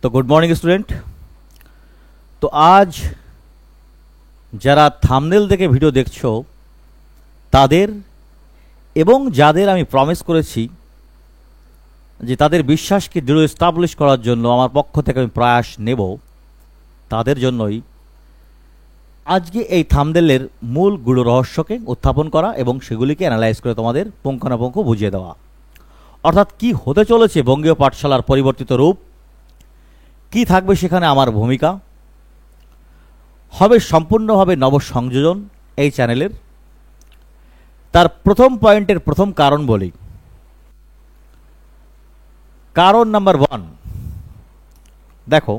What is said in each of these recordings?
তো good morning student. তো আজ যারা থাম্বনেল দেখে ভিডিও দেখছো তাদের এবং যাদের আমি প্রমিস করেছি যে তাদের বিশ্বাসকে দৃঢ় এস্টাবলিশ করার জন্য আমার পক্ষ থেকে আমি প্রয়াস নেব, তাদের জন্যই আজকে এই থাম্বনেলের মূল গুড় রহস্যকে উত্থাপন করা এবং সেগুলিকে অ্যানালাইজ করে তোমাদের পুঙ্খানুপুঙ্খ বুঝিয়ে দেওয়া। অর্থাৎ কি হতে চলেছে বঙ্গীয় পাঠশালার পরিবর্তিত রূপ, কি থাকবে সেখানে আমার ভূমিকা, হবে সম্পূর্ণভাবে নবসংযোজন এই চ্যানেলের। তার প্রথম পয়েন্টের প্রথম কারণ বলি। কারণ নাম্বার 1, দেখো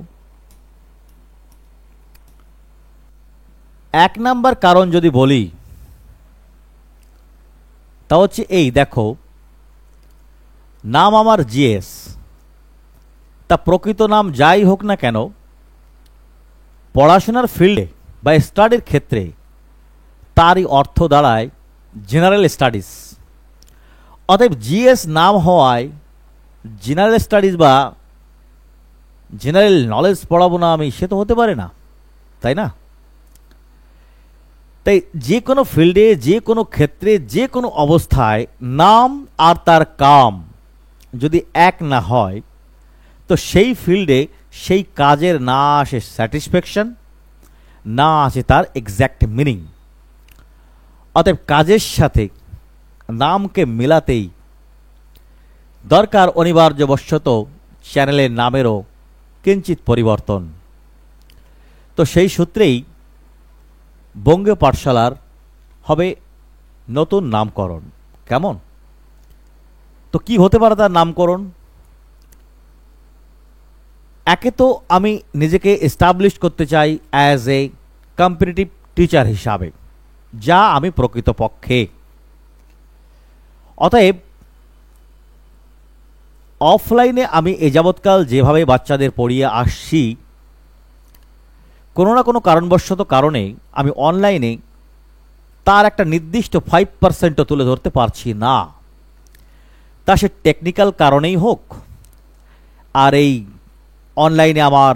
1 নাম্বার কারণ যদি বলি তা হচ্ছে এই, দেখো নাম আমার জিএস, তা প্রকৃত নাম যাই হোক না কেন পড়াশোনার ফিল্ডে বা স্টাডির ক্ষেত্রে তারই অর্থ দাঁড়ায় জেনারেল স্টাডিজ। অতএব জিএস নাম হওয়ায় জেনারেল স্টাডিজ বা জেনারেল নলেজ পড়াবো না আমি, সে তো হতে পারে না, তাই না? তাই যে কোনো ফিল্ডে, যে কোনো ক্ষেত্রে, যে কোনো অবস্থায় নাম আর তার কাম যদি এক না হয় তো সেই ফিল্ডে সেই কাজের না আসে স্যাটিসফ্যাকশন, না আসে তার এক্স্যাক্ট মিনিং। অতএব কাজের সাথে নামকে মেলাতেই দরকার অনিবার্যবশত চ্যানেলের নামেরও কিঞ্চিত পরিবর্তন। তো সেই সূত্রেই বঙ্গীয় পাঠশালার হবে নতুন নামকরণ। কেমন? তো কি হতে পারে তার নামকরণ? একে তো আমি নিজেকে এস্টাবলিশ করতে চাই অ্যাজ এ কম্পিটিটিভ টিচার হিসাবে, যা আমি প্রকৃতপক্ষে। অতএব অফলাইনে আমি এ যাবৎকাল যেভাবে বাচ্চাদের পড়িয়ে আসছি, কোনো না কোনো কারণবশত কারণে আমি অনলাইনে তার একটা নির্দিষ্ট 5% তুলে ধরতে পারছি না। তা সে টেকনিক্যাল কারণেই হোক, আর এই অনলাইনে আমার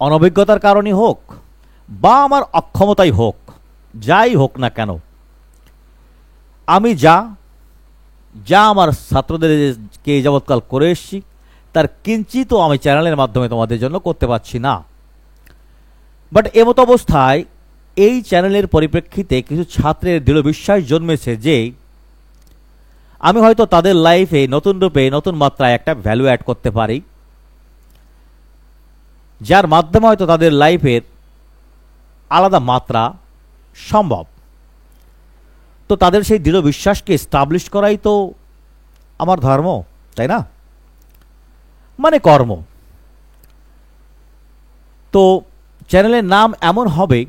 অনভিজ্ঞতার কারণেই হোক, বা আমার অক্ষমতাই হোক, যাই হোক না কেন, আমি যা আমার ছাত্রদেরকে যাবৎকাল করে এসেছি তার কিঞ্চিতও আমি চ্যানেলের মাধ্যমে তোমাদের জন্য করতে পারছি না। বাট এমত অবস্থায় এই চ্যানেলের পরিপ্রেক্ষিতে কিছু ছাত্রের দৃঢ় বিশ্বাস জন্মেছে যে আমি হয়তো তাদের লাইফে নতুন রূপে, নতুন মাত্রায় একটা ভ্যালু অ্যাড করতে পারি, যার মাধ্যমে হয়তো তাদের লাইফের আলাদা মাত্রা সম্ভব। তো তাদের সেই দৃঢ় বিশ্বাসকে এস্টাবলিশ করাই তো আমার ধর্ম, তাই না? মানে কর্ম। তো চ্যানেলের নাম এমন হবে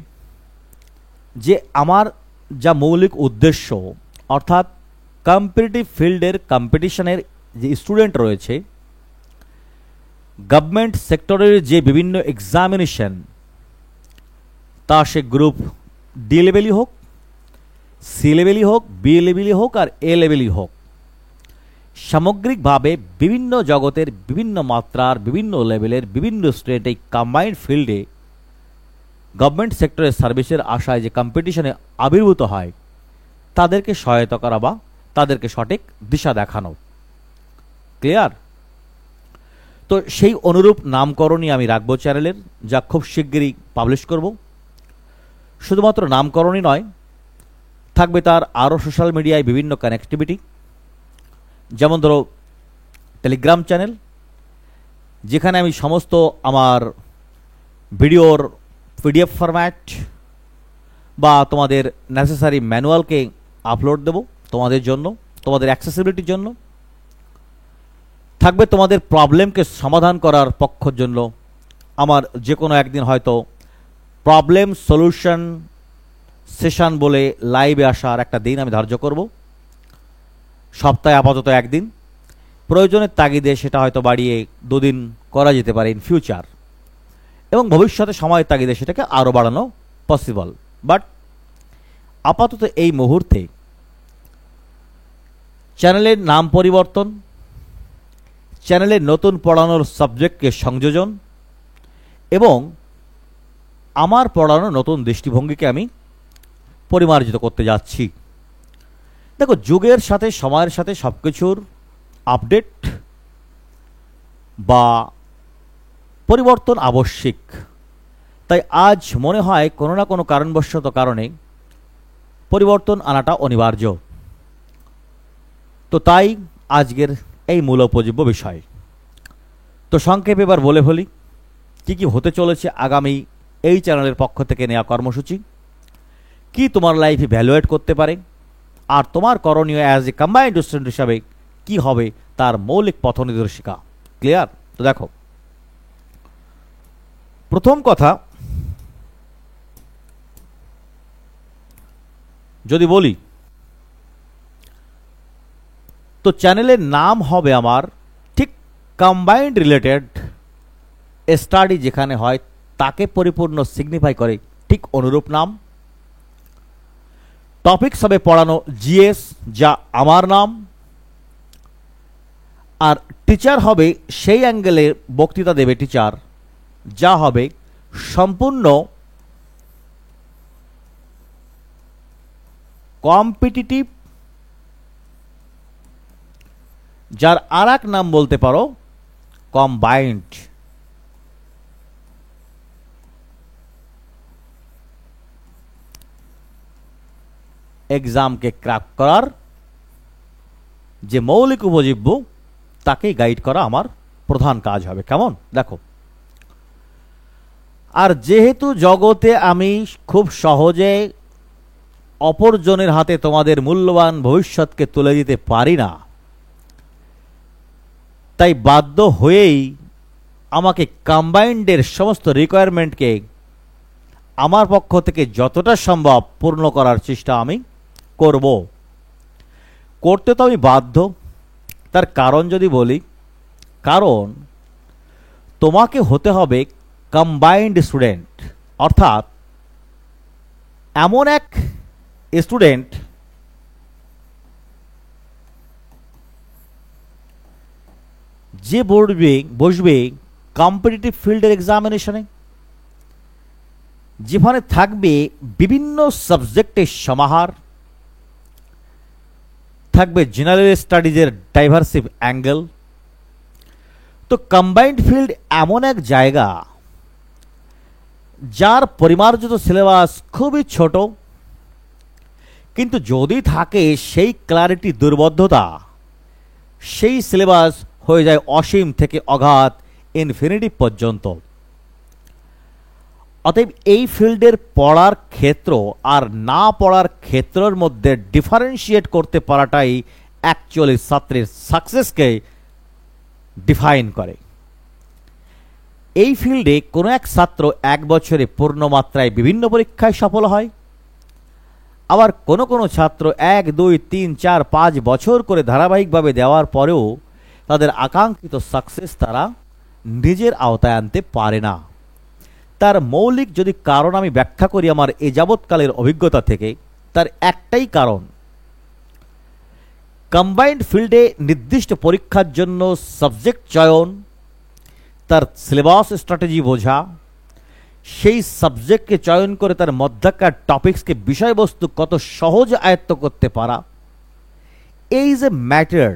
যে আমার যা মৌলিক উদ্দেশ্য, অর্থাৎ কম্পিটিটিভ ফিল্ডের কম্পিটিশনের যে স্টুডেন্ট রয়েছে, গভর্নমেন্ট সেক্টরের যে বিভিন্ন এক্সামিনেশন, তা সে গ্রুপ ডি লেভেলই হোক, সি লেভেলই হোক, বি লেভেলই হোক, আর এ লেভেলই হোক, সামগ্রিকভাবে বিভিন্ন জগতের বিভিন্ন মাত্রার বিভিন্ন লেভেলের বিভিন্ন স্টেট এই কম্বাইন্ড ফিল্ডে গভর্নমেন্ট সেক্টরের সার্ভিসের আশায় যে কম্পিটিশনে আবির্ভূত হয় তাদেরকে সহায়তা করা বা তাদেরকে সঠিক দিশা দেখানো। ক্লিয়ার? তো সেই অনুরূপ নামকরণই আমি রাখবো চ্যানেলের, যা খুব শিগগিরই পাবলিশ করব। শুধুমাত্র নামকরণই নয়, থাকবে তার আরও সোশ্যাল মিডিয়ায় বিভিন্ন কানেক্টিভিটি। যেমন ধরো টেলিগ্রাম চ্যানেল, যেখানে আমি সমস্ত আমার ভিডিওর পিডিএফ ফরম্যাট বা তোমাদের নেসেসারি ম্যানুয়ালকে আপলোড দেব তোমাদের জন্য, তোমাদের অ্যাক্সেসিবিলিটির জন্য। থাকবে তোমাদের প্রবলেমকে সমাধান করার পক্ষের জন্য আমার যে কোনো একদিন হয়তো প্রবলেম সলিউশন সেশন বলে লাইভে আসার একটা দিন আমি ধার্য করব, সপ্তাহে আপাতত একদিন, প্রয়োজনের তাগিদে সেটা হয়তো বাড়িয়ে 2 দিন করা যেতে পারে ইন ফিউচার, এবং ভবিষ্যতে সময়ের তাগিদে সেটাকে আরও বাড়ানো পসিবল। বাট আপাতত এই মুহূর্তে চ্যানেলের নাম পরিবর্তন, চ্যানেলের নতুন পড়ানোর সাবজেক্টকে সংযোজন, এবং আমার পড়ানো নতুন দৃষ্টিভঙ্গিকে আমি পরিমার্জিত করতে যাচ্ছি। দেখো, যুগের সাথে সময়ের সাথে সব কিছুর আপডেট বা পরিবর্তন আবশ্যিক। তাই আজ মনে হয় কোনো না কোনো কারণবশত কারণে পরিবর্তন আনাটা অনিবার্য। তো তাই আজকের এই মূল উপজীব্য বিষয়। তো সংক্ষেপে এবার বলে ফেলি কী কী হতে চলেছে আগামী এই চ্যানেলের পক্ষ থেকে নেওয়া কর্মসূচি, কি তোমার লাইফে ভ্যালুয়েট করতে পারে, আর তোমার করণীয় অ্যাজ এ কম্বাইন্ড স্টুডেন্ট হিসাবে কি হবে তার মৌলিক পথ নির্দেশিকা। ক্লিয়ার? তো দেখো, প্রথম কথা যদি বলি, তো চ্যানেলের নাম হবে আমার ঠিক কম্বাইন্ড রিলেটেড স্টাডি যেখানে হয় তাকে পরিপূর্ণ সিগনিফাই করে ঠিক অনুরূপ নাম। টপিকস হবে পড়ানো জিএস, যা আমার নাম। আর টিচার হবে সেই অ্যাঙ্গেলে বক্তৃতা দেবে টিচার, যা হবে সম্পূর্ণ কম্পিটিটিভ, যার আর এক নাম বলতে পারো কম্বাইন্ড। এক্সামকে ক্র্যাক করার যে মৌলিক উপজীব্য তাকে গাইড করা আমার প্রধান কাজ হবে। কেমন? দেখো, আর যেহেতু জগতে আমি খুব সহজে অপরজনের হাতে তোমাদের মূল্যবান ভবিষ্যৎকে তুলে দিতে পারি না, তাই বাধ্য হয়েই আমাকে কম্বাইন্ডের সমস্ত রিকোয়ারমেন্টকে আমার পক্ষ থেকে যতটা সম্ভব পূর্ণ করার চেষ্টা আমি করব। করতে তো আমি বাধ্য। তার কারণ যদি বলি, কারণ তোমাকে হতে হবে কম্বাইন্ড স্টুডেন্ট, অর্থাৎ এমন এক স্টুডেন্ট যে বসবে কম্পিটিটিভ ফিল্ডের এক্সামিনেশনে, যেখানে থাকবে বিভিন্ন সাবজেক্টের সমাহার, থাকবে জেনারেল স্টাডিজের ডাইভার্সিভ অ্যাঙ্গেল। তো কম্বাইন্ড ফিল্ড এমন এক জায়গা যার পরিমার্জিত সিলেবাস খুবই ছোট, কিন্তু যদি থাকে সেই ক্লারিটি দুর্বোধ্যতা, সেই সিলেবাস হয়ে যায় অসীম থেকে অগাধ ইনফিনিটিভ পর্যন্ত। অতএব এই ফিল্ডের পড়ার ক্ষেত্র আর না পড়ার ক্ষেত্রের মধ্যে ডিফারেন্সিয়েট করতে পারাটাই অ্যাকচুয়ালি ছাত্রের সাকসেসকে ডিফাইন করে। এই ফিল্ডে কোনো এক ছাত্র এক বছরে পূর্ণমাত্রায় বিভিন্ন পরীক্ষায় সফল হয়, আবার কোনো কোনো ছাত্র 1, 2, 3, 4, 5 বছর করে ধারাবাহিকভাবে দেওয়ার পরেও তাদের আকাঙ্ক্ষিত সাকসেস তারা নিজের আওতায় আনতে পারে না। তার মৌলিক যদি কারণ আমি ব্যাখ্যা করি আমার এ যাবৎকালের অভিজ্ঞতা থেকে, তার একটাই কারণ, কম্বাইন্ড ফিল্ডে নির্দিষ্ট পরীক্ষার জন্য সাবজেক্ট চয়ন, তার সিলেবাস স্ট্র্যাটেজি বোঝা, সেই সাবজেক্টকে চয়ন করে তার মধ্যকার টপিক্সকে বিষয়বস্তু কত সহজে আয়ত্ত করতে পারা, এই যে ম্যাটার,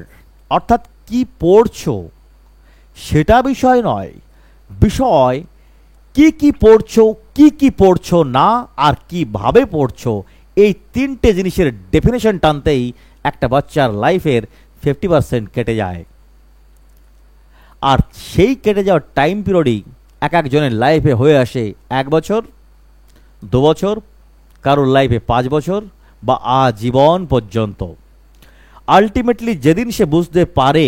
অর্থাৎ কি পড়ছো সেটা বিষয় নয়, বিষয় কি পড়ছো, কি পড়ছো না, আর কিভাবে পড়ছো। এই তিনটে জিনিসের ডেফিনেশন টানতেই একটা বাচ্চার লাইফের 50% কেটে যায়। আর সেই কেটে যাওয়ার টাইম পিরিয়ডই এক একজনের লাইফে হয়ে আসে 1 বছর, 2 বছর, কারোর লাইফে 5 বছর বা আজীবন পর্যন্ত। আলটিমেটলি যেদিন সে বুঝতে পারে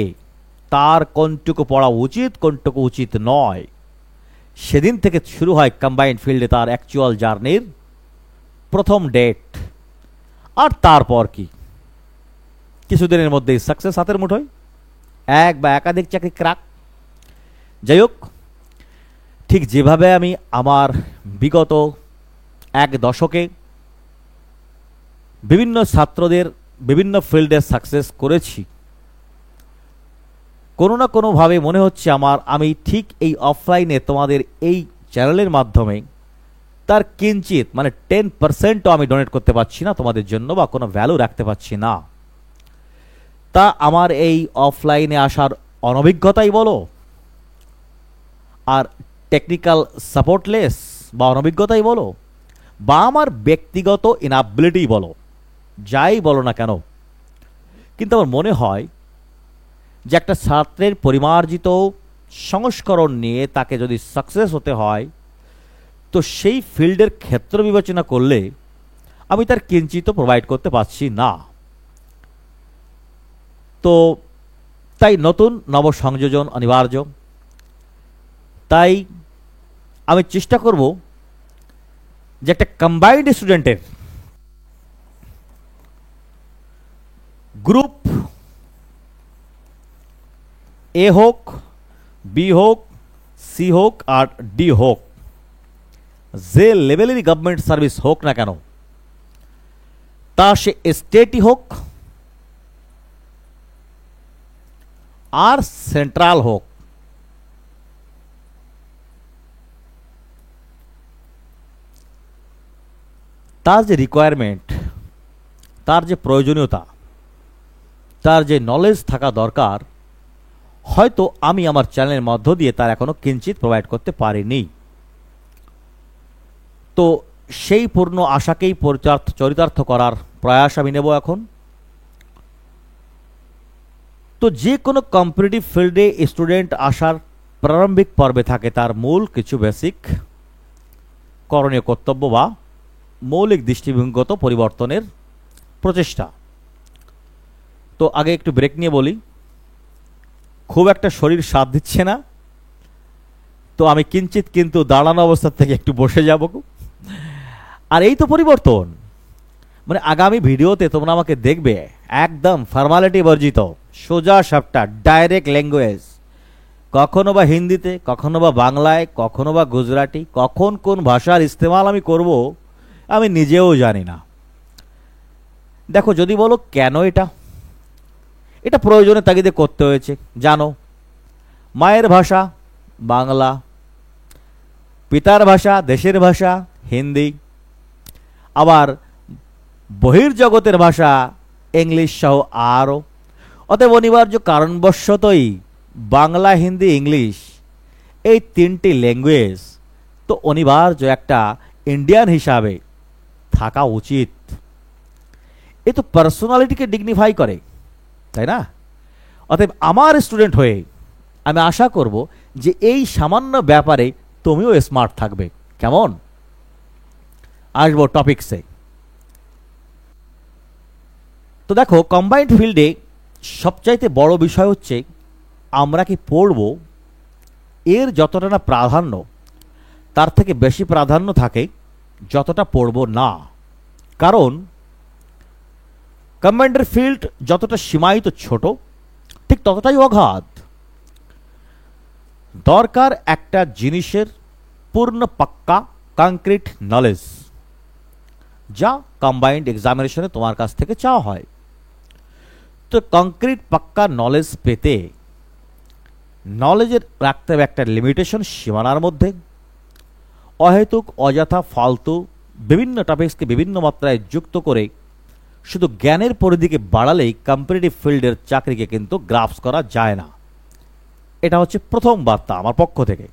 তার কোনটুকু পড়া উচিত কোনটুকু উচিত নয়, সেদিন থেকে শুরু হয় কম্বাইন্ড ফিল্ডে তার অ্যাকচুয়াল জার্নির প্রথম ডেট। আর তারপর কি, কিছুদিনের মধ্যেই সাকসেস হাতের মুঠোয়, এক বা একাধিক চাকরি ক্র্যাক। যাই হোক, ঠিক যেভাবে আমি আমার বিগত 1 দশকে বিভিন্ন ছাত্রদের বিভিন্ন ফিল্ডে সাকসেস করেছি, কোনো না কোনোভাবে মনে হচ্ছে আমি ঠিক এই অফলাইনে তোমাদের এই চ্যানেলের মাধ্যমে তার কিঞ্চিত মানে 10%ও আমি ডোনেট করতে পারছি না তোমাদের জন্য, বা কোনো ভ্যালু রাখতে পারছি না। তা আমার এই অফলাইনে আসার অনভিজ্ঞতাই বলো, আর টেকনিক্যাল সাপোর্টলেস বা অনভিজ্ঞতাই বলো, বা আমার ব্যক্তিগত ইনঅ্যাবিলিটি বলো, যাই বলো না কেন, কিন্তু আমার মনে হয় যে একটা ছাত্রের পরিমার্জিত সংস্করণ নিয়ে তাকে যদি সাকসেস হতে হয়, তো সেই ফিল্ডের ক্ষেত্র বিবেচনা করলে আমি তার কিঞ্চিত প্রোভাইড করতে পারছি না। তো তাই নতুন নবসংযোজন অনিবার্য। তাই আমি চেষ্টা করব যে একটা কম্বাইন্ড স্টুডেন্টের গ্রুপ এ হোক, বি হোক, সি হোক আর ডি হোক, যে লেভেলেরই গভর্নমেন্ট সার্ভিস হোক না কেন, তা সে স্টেটই হোক আর সেন্ট্রাল হোক, তার যে রিকোয়ারমেন্ট, তার যে প্রয়োজনীয়তা, তার যে নলেজ থাকা দরকার, হয়তো আমি আমার চ্যানেলের মধ্য দিয়ে তার এখনো কিঞ্চিত প্রোভাইড করতে পারিনি। তো সেই পূর্ণ আশাকেই চরিতার্থ করার প্রয়াস আমি নেব এখন। তো যে কোনো কম্পিটিটিভ ফিল্ডে স্টুডেন্ট আসার প্রারম্ভিক পর্বে থাকে তার মূল কিছু বেসিক করণীয় কর্তব্য বা মৌলিক দৃষ্টিভঙ্গিগত পরিবর্তনের প্রচেষ্টা। তো আগে একটু ব্রেক নিয়ে বলি, খুব একটা শরীর সাথ দিচ্ছে না, তো আমি কিঞ্চিত কিন্তু দাঁড়ানো অবস্থা থেকে একটু বসে যাব। আর এই তো পরিবর্তন, মানে আগামী ভিডিওতে তোমরা আমাকে দেখবে একদম ফর্মালিটি বর্জিত, সোজা সাপটা ডাইরেক্ট ল্যাঙ্গুয়েজ, কখনো বা হিন্দিতে, কখনো বা বাংলায়, কখনো বা গুজরাটি, কখন কোন ভাষার ইস্তেমাল আমি করব আমি নিজেও জানি না। দেখো, যদি বলো কেন এটা প্রয়োজনের তাগিদে করতে হয়েছে। জানো, মায়ের ভাষা বাংলা, পিতার ভাষা দেশের ভাষা হিন্দি, আবার বহির্জগতের ভাষা ইংলিশ সহ আরও। অতএব অনিবার্য কারণবশতই বাংলা, হিন্দি, ইংলিশ এই তিনটি ল্যাঙ্গুয়েজ তো অনিবার্য একটা ইন্ডিয়ান হিসাবে থাকা উচিত। এ তো পার্সোনালিটিকে ডিগনিফাই করে, তাই না? অতএব আমার স্টুডেন্ট হয়ে আমি আশা করব যে এই সামান্য ব্যাপারে তুমিও স্মার্ট থাকবে। কেমন? আসবো টপিকসে। তো দেখো, কম্বাইন্ড ফিল্ডে সবচাইতে বড় বিষয় হচ্ছে আমরা কি পড়ব, এর যতটা না প্রাধান্য, তার থেকে বেশি প্রাধান্য থাকে যতটা পড়ব না। কারণ কম্বাইন্ডের ফিল্ড যতটা সীমায়িত ছোট, ঠিক ততটাই অগাধ। দরকার একটা জিনিসের পূর্ণ পাক্কা কংক্রিট নলেজ, যা কম্বাইন্ড এক্সামিনেশনে তোমার কাছ থেকে চাওয়া হয়। তো কংক্রিট পাক্কা নলেজ পেতে নলেজের রাখতে হবে একটা লিমিটেশন, সীমানার মধ্যে। অহেতুক অযথা ফালতু বিভিন্ন টপিক্সকে বিভিন্ন মাত্রায় যুক্ত করে শুধু জ্ঞানের পরিধিকে বাড়ালেই কম্পিটিটিভ ফিল্ডের চাকরিকে কিন্তু গ্রাফস করা যায় না। এটা হচ্ছে প্রথম বার্তা আমার পক্ষ থেকে।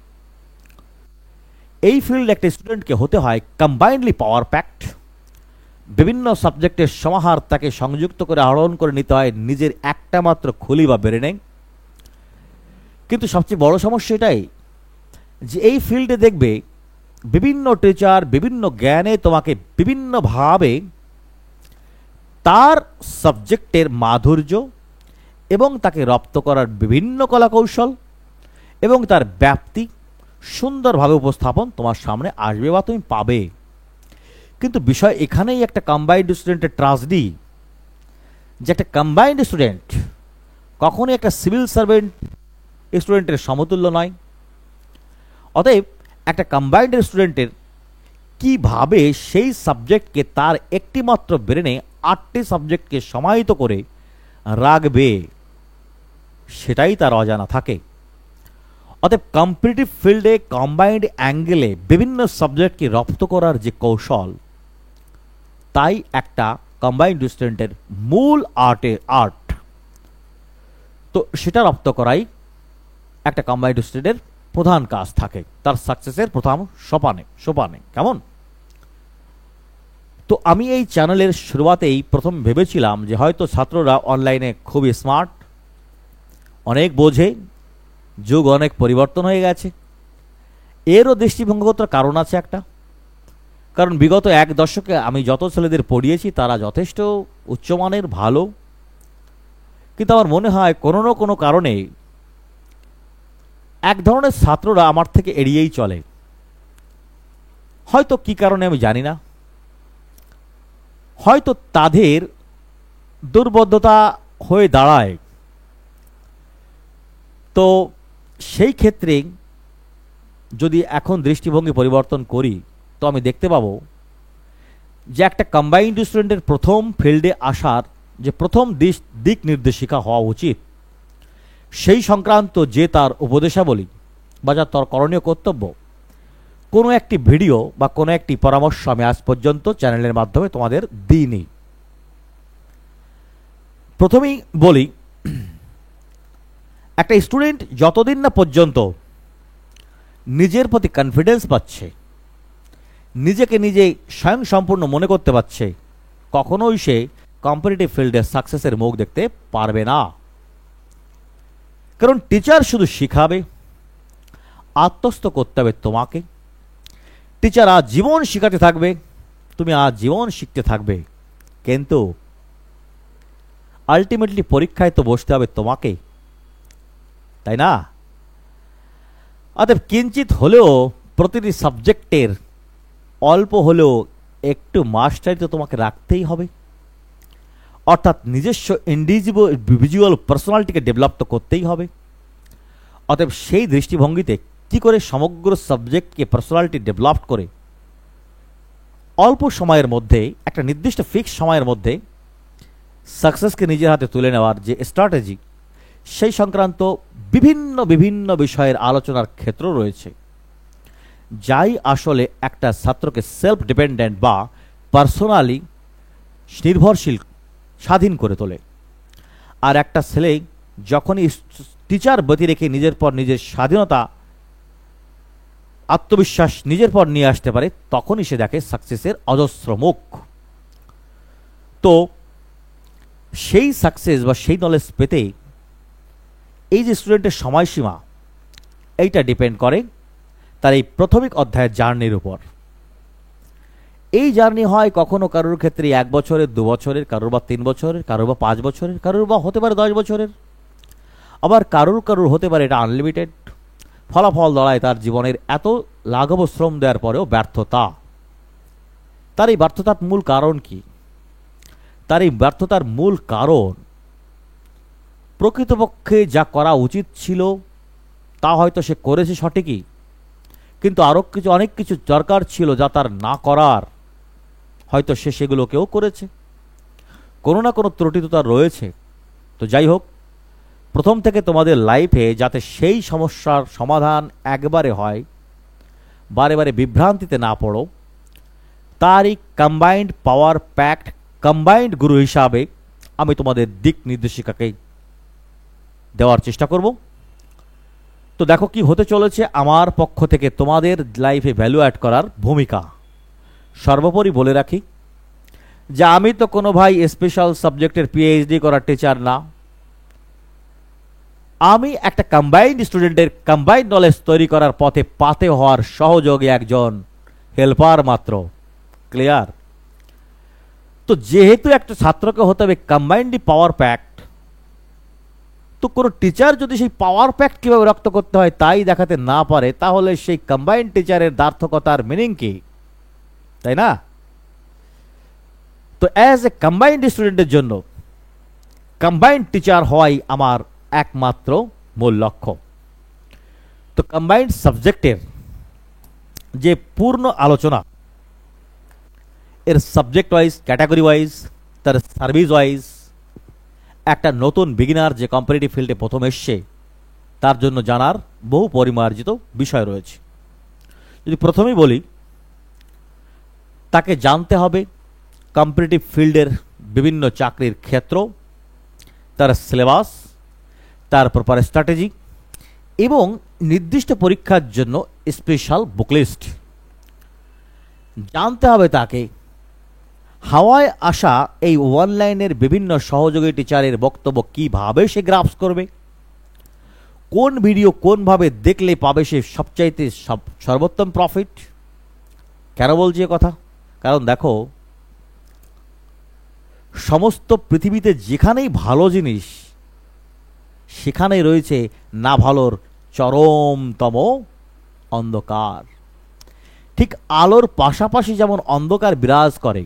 এই ফিল্ড একটা স্টুডেন্টকে হতে হয় কম্বাইন্ডলি পাওয়ার প্যাক্ট। বিভিন্ন সাবজেক্টের সমাহার তাকে সংযুক্ত করে আহরণ করে নিতে হয় নিজের একটা মাত্র খুলি বা ব্রেনে। কিন্তু সবচেয়ে বড় সমস্যা এটাই যে এই ফিল্ডে দেখবে বিভিন্ন টিচার বিভিন্ন জ্ঞানে তোমাকে বিভিন্নভাবে তার সাবজেক্টের মাধুর্য এবং তাকে রপ্ত করার বিভিন্ন কলাকৌশল এবং তার ব্যাপ্তি সুন্দরভাবে উপস্থাপন তোমার সামনে আসবে বা তুমি পাবে। কিন্তু বিষয় এখানেই একটা কম্বাইন্ড স্টুডেন্টের ট্রাজেডি, যে একটা কম্বাইন্ড স্টুডেন্ট কখনোই একটা সিভিল সার্ভেন্ট স্টুডেন্টের সমতুল্য নয়। অতএব একটা কম্বাইন্ড স্টুডেন্টের কিভাবে সেই সাবজেক্টকে তার একটি মাত্র ব্রেনে 8টি সাবজেক্টকে সমাহিত করে রাখবে, সেটাই তার অজানা থাকে। অতএব কম্পিটিটিভ ফিল্ডে কম্বাইন্ড অ্যাঙ্গেলে বিভিন্ন সাবজেক্টকে রপ্ত করার যে কৌশল, তাই একটা কম্বাইন্ড স্টুডেন্টের মূল আর্ট। তো সেটা রপ্ত করাই একটা কম্বাইন্ড স্টুডেন্টের প্রধান কাজ থাকে তার সাকসেসের প্রথম সোপানে। কেমন? তো আমি এই চ্যানেলের শুরুয়াতেই প্রথম ভেবেছিলাম যে হয়তো ছাত্ররা অনলাইনে খুবই স্মার্ট, অনেক বোঝে, যুগ অনেক পরিবর্তন হয়ে গেছে। এরও দৃষ্টিভঙ্গিগত কারণ আছে একটা, কারণ বিগত এক দশকে আমি যত ছেলেদের পড়িয়েছি তারা যথেষ্ট উচ্চমানের, ভালো, কিন্তু আমার মনে হয় কোনো না কোনো কারণে এক ধরনের ছাত্ররা আমার থেকে এড়িয়েই চলে। হয়তো কি কারণে আমি জানি না, হয়তো তাদের দুর্বোধ্যতা হয়ে দাঁড়ায়। তো সেই ক্ষেত্রে যদি এখন দৃষ্টিভঙ্গি পরিবর্তন করি, তো আমি দেখতে পাবো যে একটা কম্বাইন্ড স্টুডেন্টের প্রথম ফিল্ডে আসার যে প্রথম দিক নির্দেশিকা হওয়া উচিত, সেই সংক্রান্ত যে তার উপদেশাবলী বা যা তার করণীয় কর্তব্য, কোনো একটি ভিডিও বা কোনো একটি পরামর্শ আমি আজ পর্যন্ত চ্যানেলের মাধ্যমে তোমাদের দিইনি। প্রথমেই বলি, একটা স্টুডেন্ট যতদিন না পর্যন্ত নিজের প্রতি কনফিডেন্স পাচ্ছে, নিজেকে নিজে স্বয়ং সম্পূর্ণ মনে করতে পারছে, কখনোই সে কম্পিটিটিভ ফিল্ডে সাকসেসের মুখ দেখতে পারবে না। কারণ টিচার শুধু শিখাবে, আত্মস্থ করতে হবে তোমাকে। টিচার আজীবন শিখাতে থাকবে, তুমি আজীবন শিখতে থাকবে, কিন্তু আলটিমেটলি পরীক্ষায় তো বসতে হবে তোমাকে, তাই না? অতএব কিঞ্চিত হলেও প্রতিটি সাবজেক্টের অল্প হলেও একটু মাস্টারি তো তোমাকে রাখতেই হবে, অর্থাৎ নিজস্ব ইন্ডিভিজুয়াল পার্সোনালিটিকে ডেভেলপ তো করতেই হবে। অতএব সেই দৃষ্টিভঙ্গিতে কি করে সমগ্র সাবজেক্টকে পার্সোনালিটি ডেভেলপ করে অল্প সময়ের মধ্যে, একটা নির্দিষ্ট ফিক্স সময়ের মধ্যে সাকসেসকে নিজের হাতে তুলে নেওয়ার যে স্ট্র্যাটেজি, সেই সংক্রান্ত বিভিন্ন বিষয়ের আলোচনার ক্ষেত্র রয়েছে, যাই আসলে একটা ছাত্রকে সেলফ ডিপেন্ডেন্ট বা পার্সোনালি নির্ভরশীল, স্বাধীন করে তোলে। আর একটা ছেলে যখনই টিচার ব্যতি রেখে নিজের পর নিজের স্বাধীনতা, আত্মবিশ্বাস নিজের পর নিয়ে আসতে পারে, তখনই সে দেখে সাকসেসের অজস্র মুখ। তো সেই সাকসেস বা সেই নলেজ পেতে এই যে স্টুডেন্টের সময়সীমা, এইটা ডিপেন্ড করে তার এই প্রাথমিক অধ্যায়ের জার্নির উপর। এই জার্নি হয় কখনো কারোর ক্ষেত্রে 1 বছরের, 2 বছরের, কারোর বা 3 বছরের, কারোর বা 5 বছরের, কারোর বা হতে পারে 10 বছরের, আবার কারোর হতে পারে এটা আনলিমিটেড। ফলাফল দাঁড়ায় তার জীবনের এত লাঘব শ্রম দেওয়ার পরেও ব্যর্থতা। তার এই ব্যর্থতার মূল কারণ কি? তার এই ব্যর্থতার মূল কারণ প্রকৃতপক্ষে যা করা উচিত ছিল তা হয়তো সে করেছে সঠিকই, কিন্তু আরও অনেক কিছু দরকার ছিল যা তার না করার, হয়তো সে সেগুলোকেও করেছে। কোনো না কোনো ত্রুটি তো তার রয়েছে। তো যাই হোক, প্রথম থেকে তোমাদের লাইফে যাতে সেই সমস্যার সমাধান একবারে হয়, বারে বারে বিভ্রান্তিতে না পড়ো, তারই কম্বাইন্ড পাওয়ার প্যাক্ট কম্বাইন্ড গুরু হিসাবে আমি তোমাদের দিক নির্দেশিকাকে দেওয়ার চেষ্টা করব। তো দেখো কি হতে চলেছে আমার পক্ষ থেকে তোমাদের লাইফে ভ্যালু অ্যাড করার ভূমিকা। সর্বোপরি বলে রাখি যে আমি তো কোনো ভাই স্পেশাল সাবজেক্টের পিএইচডি করার টিচার না। আমি একটা কম্বাইন্ড স্টুডেন্টের কম্বাইন্ড নলেজ তৈরি করার পথে পাতে হওয়ার সহযোগী একজন হেল্পার মাত্র। ক্লিয়ার? তো যেহেতু একটা ছাত্রকে হতে হবে কম্বাইন্ডলি পাওয়ার প্যাক্ট, তো কোনো টিচার যদি সেই পাওয়ার প্যাক্ট কীভাবে রপ্ত করতে হয় তাই দেখাতে না পারে, তাহলে সেই কম্বাইন্ড টিচারের দ্বার্থকতার মিনিং কি, তাই না? তো অ্যাজ এ কম্বাইন্ড স্টুডেন্টের জন্য কম্বাইন্ড টিচার হওয়াই আমার একমাত্র মূল লক্ষ্য। তো কম্বাইন্ড সাবজেক্টের যে পূর্ণ আলোচনা, এর সাবজেক্ট ওয়াইজ, ক্যাটাগরি ওয়াইজ, তার সার্ভিস ওয়াইজ, একটা নতুন বিগিনার যে কম্পিটিটিভ ফিল্ডে প্রথম এসছে তার জন্য জানার বহু পরিমার্জিত বিষয় রয়েছে। যদি প্রথমেই বলি, তাকে জানতে হবে কম্পিটিটিভ ফিল্ডের বিভিন্ন চাকরির ক্ষেত্র, তার সিলেবাস, তার প্রপার স্ট্র্যাটেজি এবং নির্দিষ্ট পরীক্ষার জন্য স্পেশাল বুকলিস্ট। জানতে হবে তাকে হাওয়ায় আসা এই অনলাইনের বিভিন্ন সহযোগী টিচারের বক্তব্য কিভাবে সে গ্রাফস করবে, কোন ভিডিও কোনভাবে দেখলে পাবে সে সবচাইতে সর্বোত্তম প্রফিট। কেন বলছি এ কথা? কারণ দেখো, সমস্ত পৃথিবীতে যেখানেই ভালো জিনিস সেখানেই রয়েছে না ভালোর চরমতম অন্ধকার। ঠিক আলোর পাশাপাশি যেমন অন্ধকার বিরাজ করে,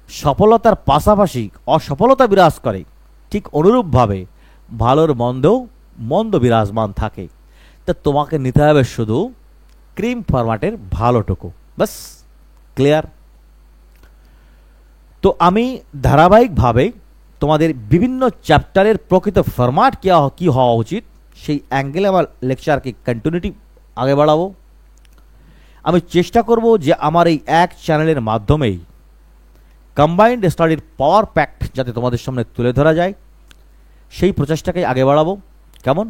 সফলতার পাশাপাশি অসফলতা বিরাজ করে, ঠিক অনুরূপভাবে ভালোর মন্দেও মন্দ বিরাজমান থাকে। তা তোমাকে নিতে হবে শুধু ক্রিম ফরম্যাটের ভালোটুকু, বাস। ক্লিয়ার? তো আমি ধারাবাহিকভাবে তোমাদের বিভিন্ন চ্যাপ্টারের প্রকৃত ফরম্যাট কী হওয়া উচিত সেই অ্যাঙ্গেলে আমার লেকচারকে কন্টিনিউটি আগে বাড়াবো। আমি চেষ্টা করব যে আমার এই এক চ্যানেলের মাধ্যমেই কম্বাইন্ড স্টাডির পাওয়ার প্যাক্ট যাতে তোমাদের সামনে তুলে ধরা যায়, সেই প্রচেষ্টাকে আগে বাড়াবো। কেমন?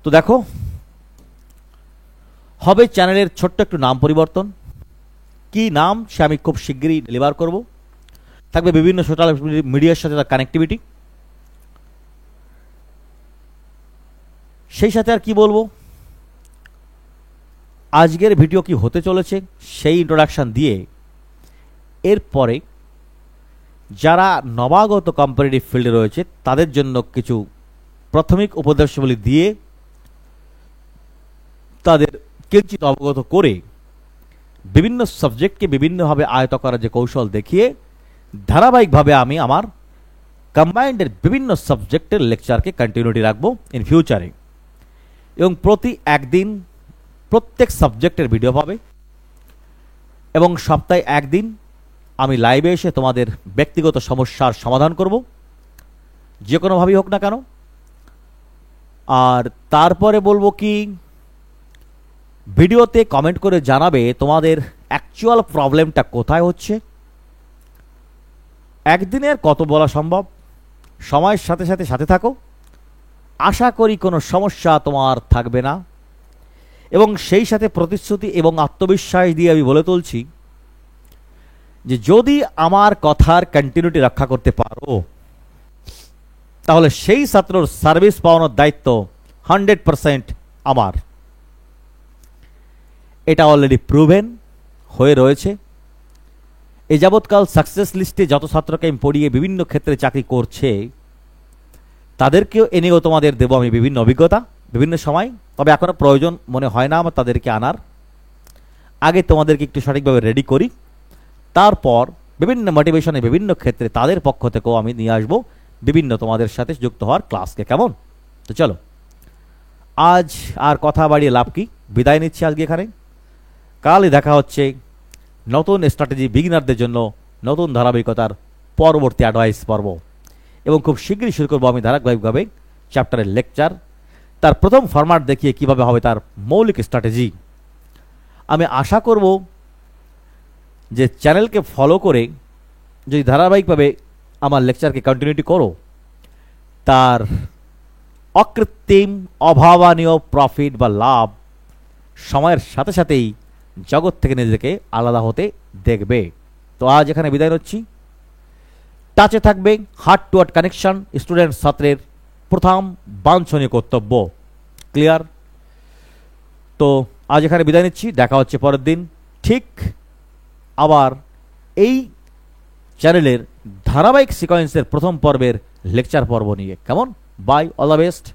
তো দেখো, হবে চ্যানেলের ছোট্ট একটু নাম পরিবর্তন। কি নাম সে আমি খুব শিগগিরই ডেলিভার করব। থাকবে বিভিন্ন সোশ্যাল মিডিয়ার সাথে তার কানেক্টিভিটি। সেই সাথে আর কি বলবো, আজকের ভিডিও কি হতে চলেছে সেই ইন্ট্রোডাকশন দিয়ে এরপরে যারা নবাগত কম্পিটিটিভ ফিল্ডে রয়েছে তাদের জন্য কিছু প্রাথমিক উপদেশাবলী দিয়ে তাদের কিঞ্চিত অবগত করে বিভিন্ন সাবজেক্টকে বিভিন্নভাবে আয়ত্ত করার যে কৌশল দেখিয়ে ধারাবাহিকভাবে আমি আমার কম্বাইন্ডের বিভিন্ন সাবজেক্টের লেকচারকে কন্টিনিউটি রাখবো ইন ফিউচারে। এবং প্রতি একদিন প্রত্যেক সাবজেক্টের ভিডিও পাবে এবং সপ্তাহে একদিন আমি লাইভে এসে তোমাদের ব্যক্তিগত সমস্যার সমাধান করব, যে কোনোভাবেই হোক না কেন। আর তারপরে বলবো কি, ভিডিওতে কমেন্ট করে জানাবে তোমাদের অ্যাকচুয়াল প্রবলেমটা কোথায় হচ্ছে। একদিনের কত বলা সম্ভব, সময়ের সাথে সাথে সাথে থাকো, আশা করি কোনো সমস্যা তোমার থাকবে না। এবং সেই সাথে প্রতিশ্রুতি এবং আত্মবিশ্বাস দিয়ে আমি বলে তুলছি যে যদি আমার কথার কন্টিনিউটি রক্ষা করতে পারো তাহলে সেই ছাত্রর সার্ভিস পাওয়ানোর দায়িত্ব 100% আমার। এটা অলরেডি প্রুভেন হয়ে রয়েছে। এই যাবৎকাল সাকসেস লিস্টে যত ছাত্রকে আমি পড়িয়ে বিভিন্ন ক্ষেত্রে চাকরি করছে তাদেরকেও এনেও তোমাদের দেবো আমি বিভিন্ন অভিজ্ঞতা বিভিন্ন সময়। তবে এখনো প্রয়োজন মনে হয় না আমার তাদেরকে আনার। আগে তোমাদেরকে একটু সঠিকভাবে রেডি করি, তারপর বিভিন্ন মোটিভেশনে বিভিন্ন ক্ষেত্রে তাদের পক্ষ থেকেও আমি নিয়ে আসবো বিভিন্ন তোমাদের সাথে যুক্ত হওয়ার ক্লাসকে। কেমন? তো চলো, আজ আর কথা বাড়িয়ে লাভ কি, বিদায় নিচ্ছি আজকে এখানে। কালই দেখা হচ্ছে নতুন স্ট্র্যাটেজি বিগিনারদের জন্য নতুন ধারাবাহিকতার পরবর্তী অ্যাডভাইস পর্ব। এবং খুব শীঘ্রই শুরু করবো আমি ধারাবাহিকভাবে চ্যাপ্টারের লেকচার, তার প্রথম ফরম্যাট দেখিয়ে কিভাবে হবে তার মৌলিক স্ট্র্যাটেজি। আমি আশা করব যে চ্যানেলকে ফলো করে যদি ধারাবাহিকভাবে আমার লেকচারকে কন্টিনিউটি করো, তার অকৃত্রিম অভাবনীয় প্রফিট বা লাভ সময়ের সাথে সাথেই জগৎ থেকে নিজেকে আলাদা হতে দেখবে। তো আজ এখানে বিদায় নিচ্ছি। টাচে থাকবে heart to heart connection student ছাত্রের প্রথম বাঞ্ছনীয় কর্তব্য। ক্লিয়ার? তো আজ এখানে বিদায় নিচ্ছি, দেখা হচ্ছে পরের দিন ঠিক আবার এই চ্যানেলের ধারাবাহিক সিকোয়েন্সের প্রথম পর্বের লেকচার পর্ব নিয়ে। কেমন? Bye, all the best.